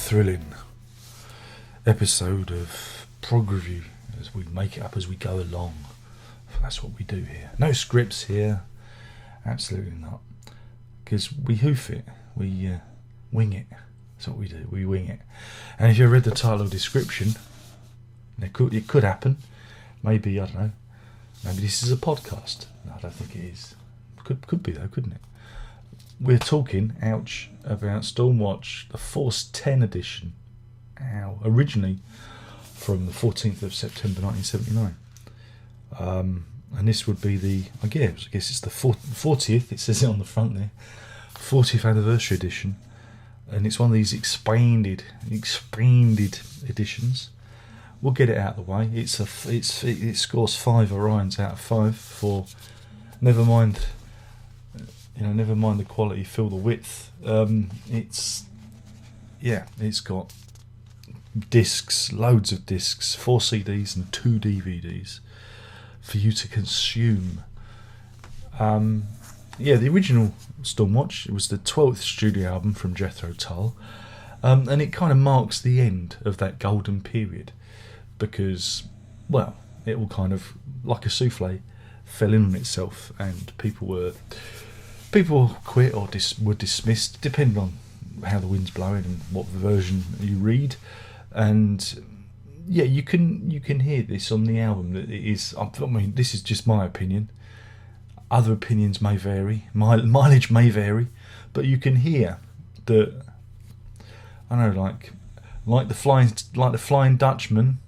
thrilling episode of Prog Review as we make it up as we go along. That's what we do here. No scripts here, absolutely not. Because we hoof it, we wing it. That's what we do, we wing it. And if you read the title or description, it could happen. Maybe, I don't know, maybe this is a podcast. No, I don't think it is. Could be though, couldn't it? We're talking, ouch, about Stormwatch, the Force 10 edition. Ow. Originally from the 14th of September 1979. And this would be I guess it's the 40th, it says it on the front there, 40th anniversary edition. And it's one of these expanded editions. We'll get it out of the way. It scores 5 Orions out of 5 for, never mind the quality, feel the width. It's got discs, loads of discs, 4 CDs and 2 DVDs for you to consume. The original Stormwatch, it was the 12th studio album from Jethro, Tull, and it kind of marks the end of that golden period because, well, it all kind of, like a souffle, fell in on itself, and people quit or were dismissed, depending on how the wind's blowing and what version you read. And yeah, you can hear this on the album that it is. I mean, this is just my opinion. Other opinions may vary, mileage may vary, but you can hear that. I don't know, like the Flying Dutchman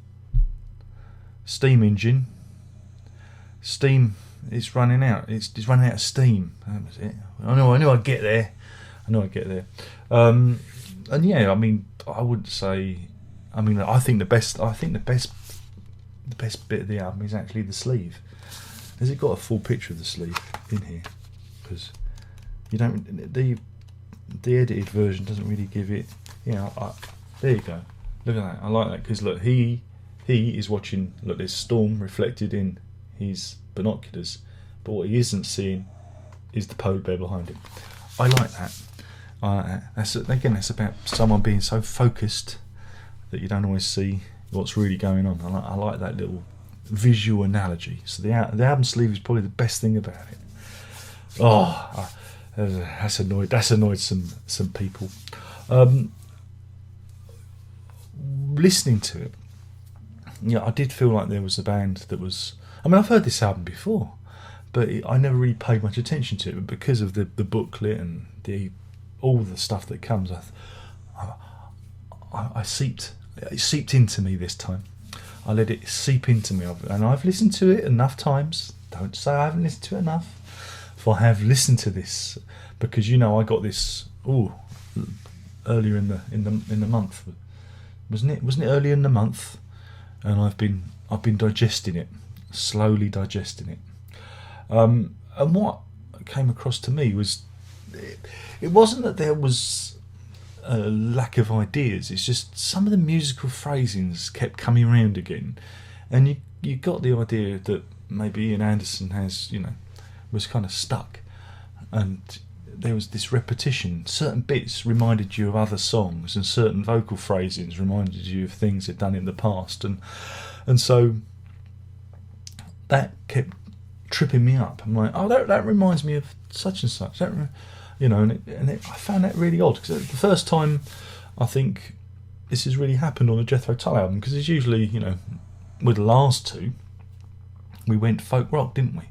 steam engine. Steam is running out. It's running out of steam. That was it. I knew I'd get there. And yeah, I mean, I would say. I mean, I think the best bit of the album is actually the sleeve. Has it got a full picture of the sleeve in here? Because you don't. The edited version doesn't really give it. Yeah, there you go. Look at that. I like that because look, he is watching. Look, there's storm reflected in his binoculars, but what he isn't seeing is the polar bear behind him. I like that. That's about someone being so focused that you don't always see what's really going on. I like that little visual analogy. So the album sleeve is probably the best thing about it. Oh, that's annoyed some people. Listening to it, yeah, I did feel like there was a band that was. I mean, I've heard this album before, but I never really paid much attention to it. But because of the booklet and all the stuff that comes, it seeped into me this time. I let it seep into me, and I've listened to it enough times. Don't say I haven't listened to it enough. For I have listened to this because I got this earlier in the month, wasn't it? Wasn't it earlier in the month? And I've been digesting it, slowly digesting it. And what came across to me was it wasn't that there was a lack of ideas. It's just some of the musical phrasings kept coming around again, and you got the idea that maybe Ian Anderson was kind of stuck, and there was this repetition. Certain bits reminded you of other songs, and certain vocal phrasings reminded you of things they'd done in the past, and so that kept tripping me up. I'm like, oh, that reminds me of such and such. I found that really odd because the first time I think this has really happened on a Jethro Tull album, because it's usually, with the last two, we went folk rock, didn't we?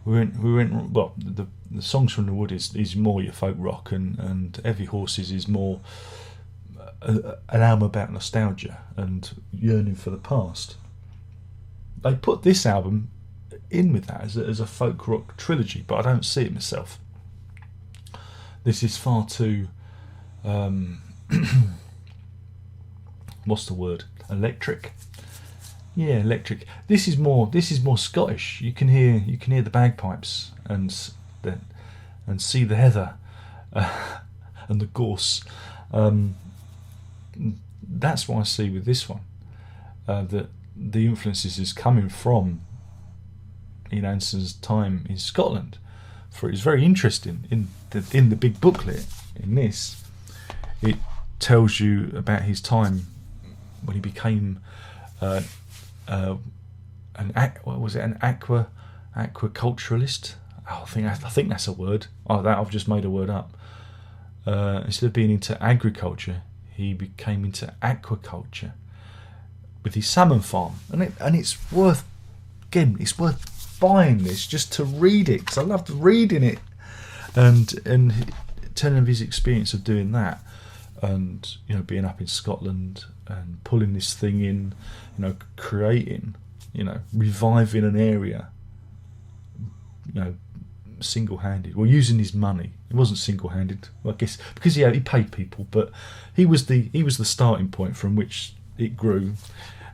We went well. The Songs from the Wood is more your folk rock, and Heavy Horses is more an album about nostalgia and yearning for the past. They put this album in with that as a folk rock trilogy, but I don't see it myself. This is far too, what's the word? Electric. Yeah, electric. This is more Scottish. You can hear the bagpipes and see the heather and the gorse. That's what I see with this one. That the influences is coming from Ian Anderson's time in Scotland. For it's very interesting in the big booklet. In this, it tells you about his time when he became an aquaculturalist. Oh, I think that's a word. Oh, that I've just made a word up. Instead of being into agriculture, he became into aquaculture with his salmon farm, and it's worth buying this just to read it, because I loved reading it, and telling of his experience of doing that, and being up in Scotland and pulling this thing in, creating, reviving an area, single-handed, well, using his money. It wasn't single-handed, well, I guess, because he paid people, but he was the starting point from which it grew,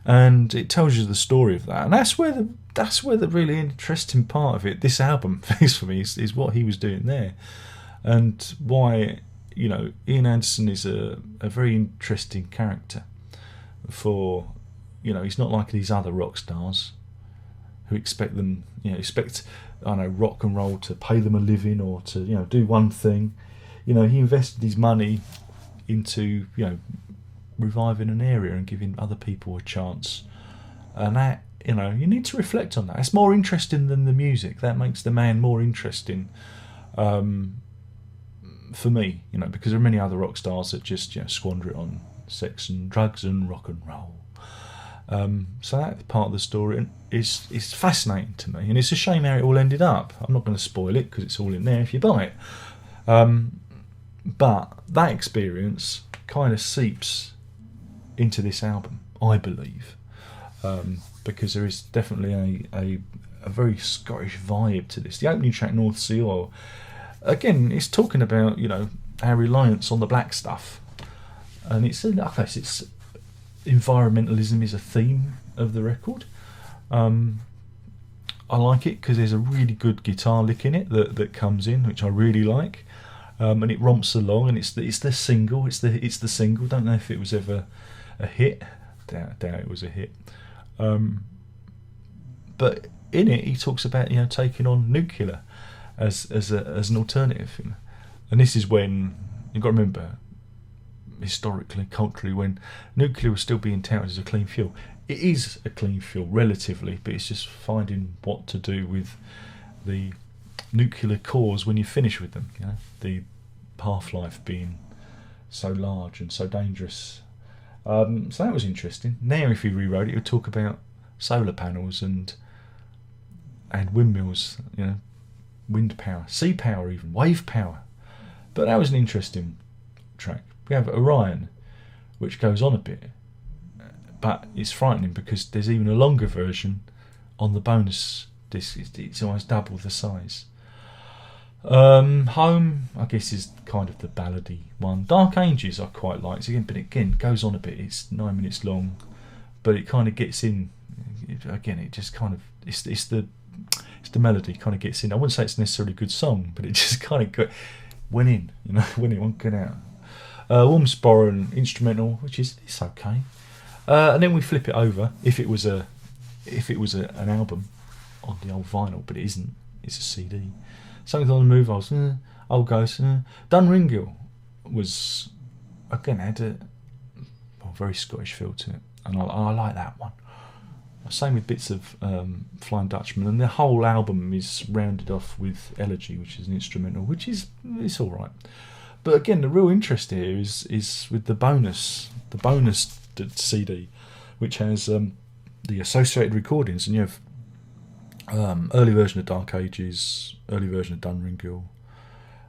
and it tells you the story of that, and that's where the really interesting part of it, this album, is for me, is what he was doing there, and why Ian Anderson is a very interesting character. For he's not like these other rock stars who expect rock and roll to pay them a living, or to do one thing. He invested his money into reviving an area and giving other people a chance, and that you need to reflect on that. It's more interesting than the music. That makes the man more interesting for me, because there are many other rock stars that just squander it on sex and drugs and rock and roll. So that part of the story is fascinating to me, and it's a shame how it all ended up. I'm not going to spoil it because it's all in there if you buy it. But that experience kind of seeps into this album, I believe, because there is definitely a very Scottish vibe to this. The opening track, North Sea Oil, again, it's talking about our reliance on the black stuff, and it's environmentalism is a theme of the record. I like it because there's a really good guitar lick in it that comes in, which I really like, and it romps along, and it's the single. It's the single. Don't know if it was ever a hit. Doubt it was a hit. But in it, he talks about taking on nuclear as an alternative, and this is when you've got to remember, historically, culturally, when nuclear was still being touted as a clean fuel. It is a clean fuel relatively, but it's just finding what to do with the nuclear cores when you finish with them. The half-life being so large and so dangerous. So that was interesting. Now, if he rewrote it, he would talk about solar panels and windmills, wind power, sea power, even wave power. But that was an interesting track. We have Orion, which goes on a bit, but it's frightening because there's even a longer version on the bonus disc. It's almost double the size. Home, I guess, is kind of the ballady one. Dark Ages I quite like, but again goes on a bit. It's 9 minutes long, but it kind of gets in. Again, it just kind of it's the melody kind of gets in. I wouldn't say it's necessarily a good song, but it just kind of went in. When it won't get out. Warmsborough instrumental, which it's okay, and then we flip it over. If it was an album on the old vinyl, but it isn't. It's a CD. Something on the Move. Old Ghost. Dunringill was again had a very Scottish feel to it, and I like that one. Same with bits of Flying Dutchman, and the whole album is rounded off with Elegy, which is an instrumental, it's all right. But again, the real interest here is with the bonus CD, which has the associated recordings, and you have early version of Dark Ages, early version of Dunringill,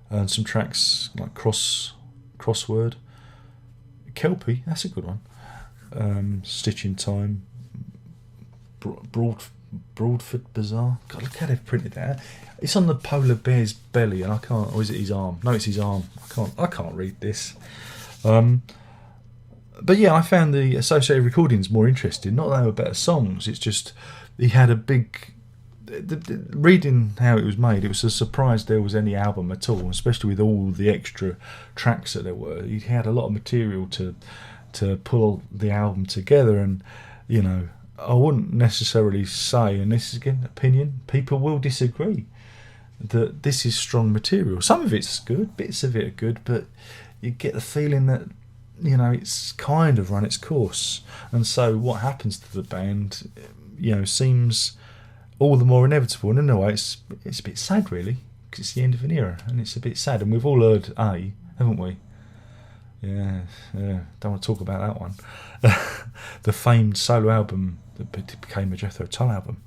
and some tracks like Crossword, Kelpie, that's a good one, Stitch in Time, Broadford Bazaar. God, look how they've printed that. It's on the polar bear's belly, and I can't. Or is it his arm? No, it's his arm. I can't read this. But yeah, I found the associated recordings more interesting. Not that they were better songs. It's just he had a big. Reading how it was made, it was a surprise there was any album at all, especially with all the extra tracks that there were. He had a lot of material to pull the album together, and I wouldn't necessarily say, and this is again opinion, people will disagree, that this is strong material. Some of it's good, bits of it are good, but you get the feeling that you know, it's kind of run its course. And so what happens to the band, you know, seems all the more inevitable. And in a way, it's a bit sad, really, because it's the end of an era, and it's a bit sad. And we've all heard A, haven't we? Yeah, don't want to talk about that one. The famed solo album that became a Jethro Tull album.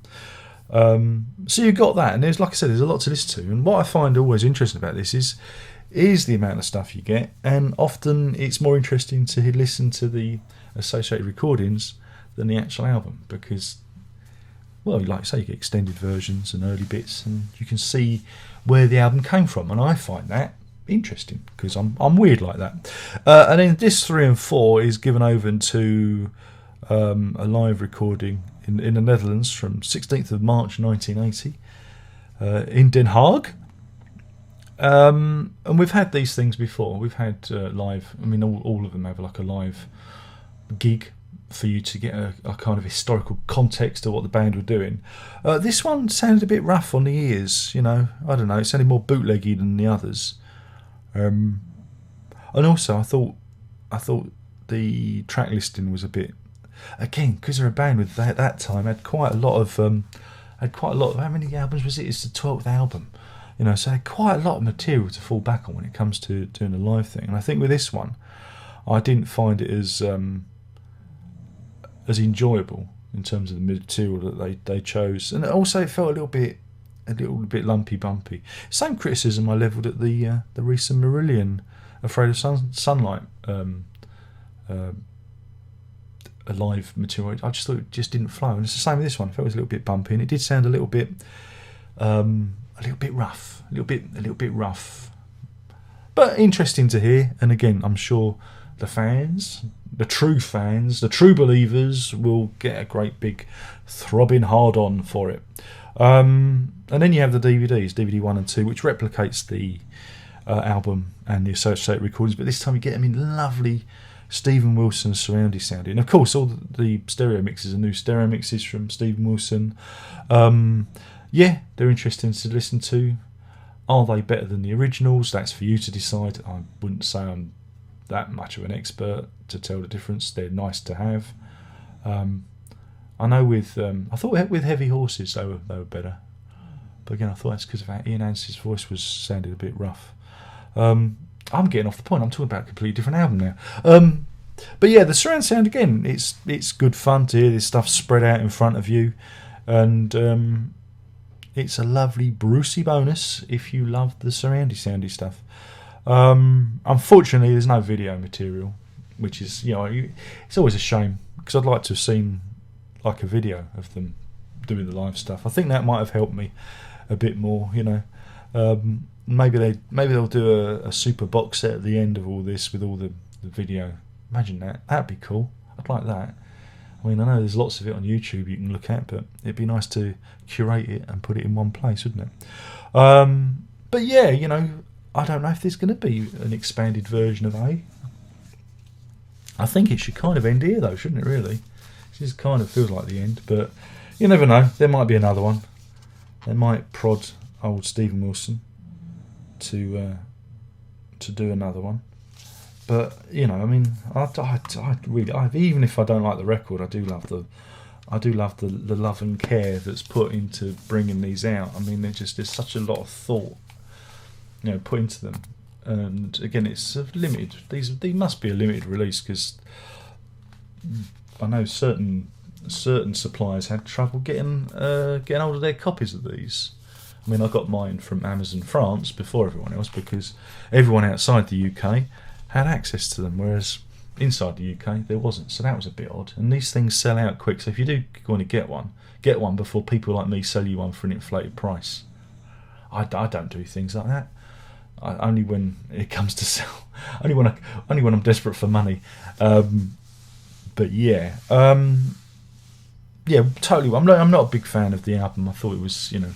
So you've got that, and there's, like I said, there's a lot to listen to. And what I find always interesting about this is the amount of stuff you get, and often it's more interesting to listen to the associated recordings than the actual album, because, well, like I say, you get extended versions and early bits, and you can see where the album came from, and I find that interesting because I'm weird like that. And then disc 3 and 4 is given over to a live recording in the Netherlands from 16th of March 1980 in Den Haag. And we've had these things before. We've had live, I mean, all of them have like a live gig for you to get a kind of historical context of what the band were doing. This one sounded a bit rough on the ears, you know. I don't know, it sounded more bootleggy than the others. And also I thought the track listing was a bit, again, because they're a band with that time had quite a lot of how many albums was it? It's the 12th album, you know, so they had quite a lot of material to fall back on when it comes to doing a live thing. And I think with this one, I didn't find it as enjoyable in terms of the material that they chose, and also it felt a little bit lumpy bumpy. Same criticism I levelled at the recent Marillion Afraid of Sunlight live material. I just thought it just didn't flow, and it's the same with this one. I felt it was a little bit bumpy, and it did sound a little bit rough, but interesting to hear. And again, I'm sure the fans, the true believers will get a great big throbbing hard on for it. And then you have the DVDs, DVD 1 and 2, which replicates the album and the associated recordings, but this time you get them in lovely Stephen Wilson surroundy sounding. And of course, all the stereo mixes are new stereo mixes from Stephen Wilson. Yeah, they're interesting to listen to. Are they better than the originals? That's for you to decide. I wouldn't say I'm that much of an expert to tell the difference. They're nice to have. I know I thought with Heavy Horses they were better, but again I thought that's because of how Ian Ans's voice sounded a bit rough. I'm getting off the point. I'm talking about a completely different album now. But yeah, the surround sound, again, it's good fun to hear this stuff spread out in front of you, and it's a lovely Brucey bonus if you love the surroundy soundy stuff. Unfortunately, there's no video material, which is, you know, it's always a shame, because I'd like to have seen like a video of them doing the live stuff. I think that might have helped me a bit more, you know. Maybe they'll do a super box set at the end of all this with all the video. Imagine that'd be cool. I'd like that. I mean, I know there's lots of it on YouTube you can look at, but it'd be nice to curate it and put it in one place, wouldn't it? But yeah, you know, I don't know if there's going to be an expanded version of A. I think it should kind of end here, though, shouldn't it, really? It just kind of feels like the end, but you never know. There might be another one. They might prod old Stephen Wilson to do another one. But, you know, I mean, I really, even if I don't like the record, I do love the love and care that's put into bringing these out. I mean, there's such a lot of thought, you know, put into them. And again, it's limited. These must be a limited release, because I know certain suppliers had trouble getting hold of their copies of these. I mean, I got mine from Amazon France before everyone else, because everyone outside the UK had access to them, whereas inside the UK there wasn't. So that was a bit odd. And these things sell out quick, so if you do want to get one before people like me sell you one for an inflated price. I don't do things like that. Only when it comes to sell. only when I'm desperate for money. But yeah, yeah, totally. I'm not a big fan of the album. I thought it was, you know,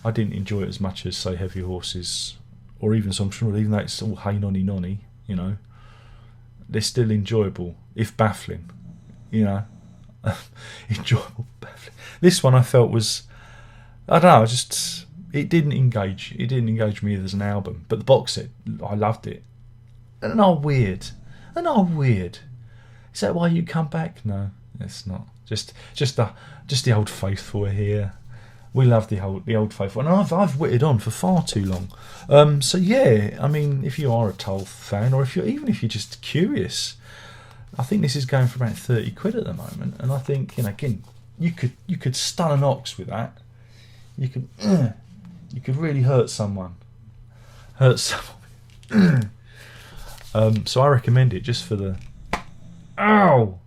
I didn't enjoy it as much as, say, Heavy Horses or even Songs from Wood, even though it's all hey nonny nonny, you know. They're still enjoyable, if baffling, you know. Enjoyable, baffling. This one I felt was, I don't know, it didn't engage me as an album. But the box set, I loved it. And weird. And weird. Is that why you come back? No, it's not. Just the old faithful are here. We love the old faithful, and I've witted on for far too long. So yeah, I mean, if you are a Tull fan, or if you're just curious, I think this is going for about 30 quid at the moment, and I think, again, you could stun an ox with that. You could really hurt someone. So I recommend it just for the ow.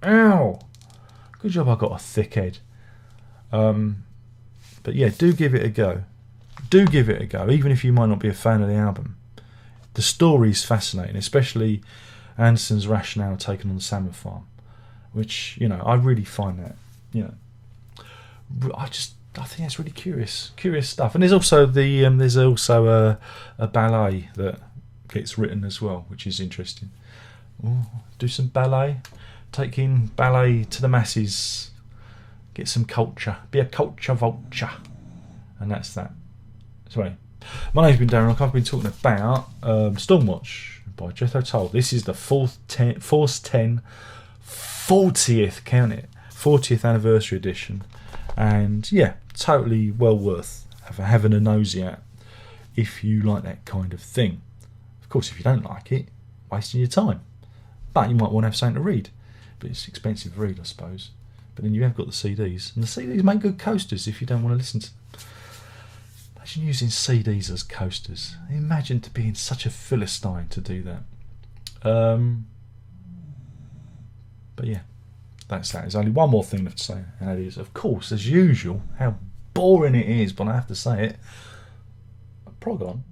Good job I got a thick head. But yeah, do give it a go. Even if you might not be a fan of the album. The story's fascinating, especially Anderson's rationale taken on the salmon farm, which, I really find that, I think that's really curious stuff. And there's also a ballet that gets written as well, which is interesting. Ooh, do some ballet, taking ballet to the masses, get some culture, be a culture vulture, and that's that. So anyway, my name's been Darren Rock. I've been talking about Stormwatch by Jethro Tull. This is the Force 10 40th, count it, 40th anniversary edition, and yeah, totally well worth having a nosy at if you like that kind of thing. Of course, if you don't like it, wasting your time, but you might want to have something to read. But it's expensive to read, I suppose. But then you have got the CDs, and the CDs make good coasters if you don't want to listen to them. Imagine using CDs as coasters. Imagine to being such a philistine to do that. But yeah, that's that. There's only one more thing left to say, and that is, of course, as usual, how boring it is, but I have to say it. Prog on.